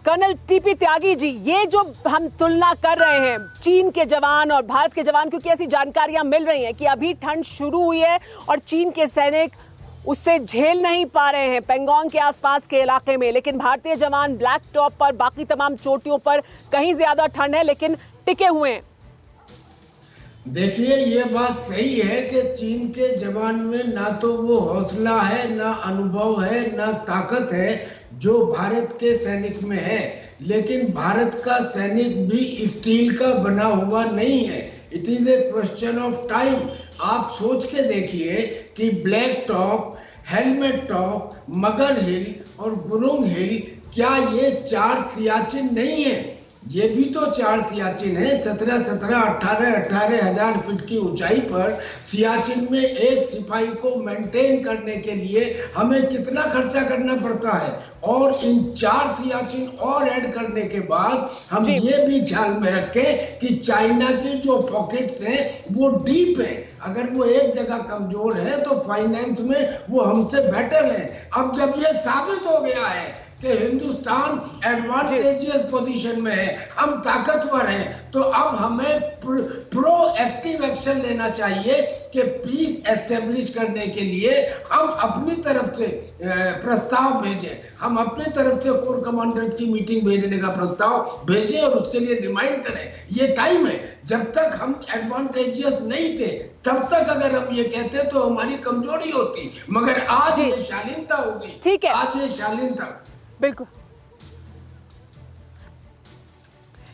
Colonel TP Tyagi ji, ये जो हम तुलना कर रहे हैं चीन के जवान और भारत के जवान, क्योंकि ऐसी जानकारियां मिल रही हैं कि अभी ठंड शुरू हुई है और चीन के सैनिक उससे झेल नहीं पा रहे हैं पेंगोंग के आसपास के इलाके में, लेकिन भारतीय जवान ब्लैक टॉप पर, बाकी तमाम चोटियों पर कहीं ज्यादा ठंड है लेकिन टिके हुए हैं। देखिए, ये बात सही है कि चीन के जवान में ना तो वो हौसला है, ना अनुभव है, ना ताकत है जो भारत के सैनिक में है। लेकिन भारत का सैनिक भी स्टील का बना हुआ नहीं है। It is a question of time. आप सोच के देखिए कि ब्लैक टॉप, हेलमेट टॉप, मगर हिल और गुरुंग हिल, क्या ये 4 सियाचिन नहीं है? ये भी तो 4 सियाचिन है। 17-17, 18-18 हजार फीट की ऊंचाई पर सियाचिन में एक सिपाही को मेंटेन करने के लिए हमें कितना खर्चा करना पड़ता है। और इन 4 सियाचिन और ऐड करने के बाद हम ये भी ख्याल में रखें कि चाइना की जो पॉकेट्स हैं वो डीप है। अगर वो एक जगह कमजोर है तो फाइनेंस में वो हमसे बेटर है। अब जब ये साबित हो गया है कि हिंदुस्तान एडवांटेजियस पोजीशन में है, हम ताकतवर हैं, तो अब हमें प्रोएक्टिव एक्शन लेना चाहिए कि पीस एस्टेब्लिश करने के लिए हम अपनी तरफ से प्रस्ताव भेजें। हम अपनी तरफ से कोर कमांडर्स की मीटिंग भेजने का प्रस्ताव भेजें और उसके लिए डिमांड करें। ये टाइम है। जब तक हम एडवांटेजियस नहीं थे तब तक अगर हम ये कहते तो हमारी कमजोरी होती, मगर आज ये शालीनता होगी। ठीक है, आज ये शालीनता। बिल्कुल।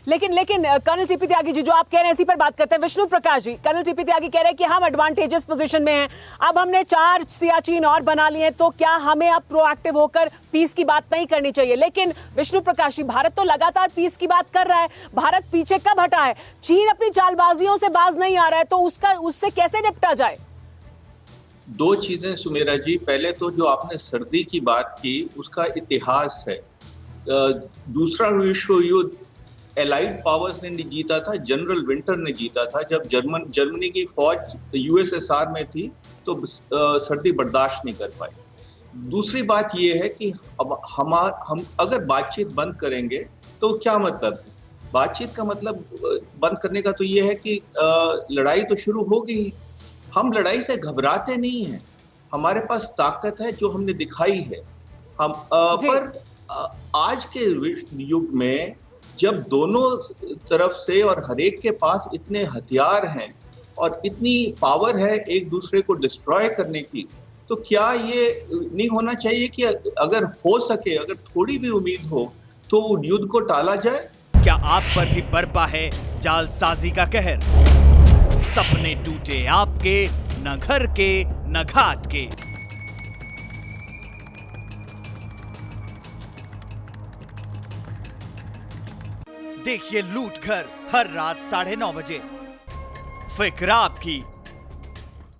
लेकिन कर्नल टीपी त्यागी जी, जो आप कह रहे हैं इसी पर बात करते हैं। विष्णु प्रकाश जी, कर्नल टीपी त्यागी कह रहे हैं कि हम एडवांटेजेस पोजीशन में हैं, अब हमने 4 सियाचिन और बना लिए हैं, तो क्या हमें अब प्रोएक्टिव होकर पीस की बात नहीं करनी चाहिए? लेकिन विष्णु प्रकाश जी, भारत तो लगातार पीस की बात कर रहा है, भारत पीछे कब हटा है? चीन अपनी चालबाजियों से बाज नहीं आ रहा है, तो उससे कैसे निपटा जाए? 2 चीजें सुमेरा जी। पहले तो जो आपने सर्दी की बात की उसका इतिहास है। दूसरा विश्व युद्ध एलाइड पावर्स ने जीता था, जनरल विंटर ने जीता था। जब जर्मनी की फौज यूएसएसआर में थी तो सर्दी बर्दाश्त नहीं कर पाई। दूसरी बात यह है कि अब हम अगर बातचीत बंद करेंगे तो क्या मतलब? बातचीत का मतलब बंद करने का तो यह है कि लड़ाई तो शुरू हो गई। हम लड़ाई से घबराते नहीं हैं, हमारे पास ताकत है जो हमने दिखाई है। हम पर आज के युग में जब दोनों तरफ से और हर एक के पास इतने हथियार हैं और इतनी पावर है एक दूसरे को डिस्ट्रॉय करने की, तो क्या ये नहीं होना चाहिए कि अगर हो सके, अगर थोड़ी भी उम्मीद हो तो युद्ध को टाला जाए? क्या आप पर भी बरपा है जालसाजी का कहर? सपने टूटे आपके, न घर के न घाट के। देखिए लूट घर हर रात 9:30 बजे। फिक्र आपकी,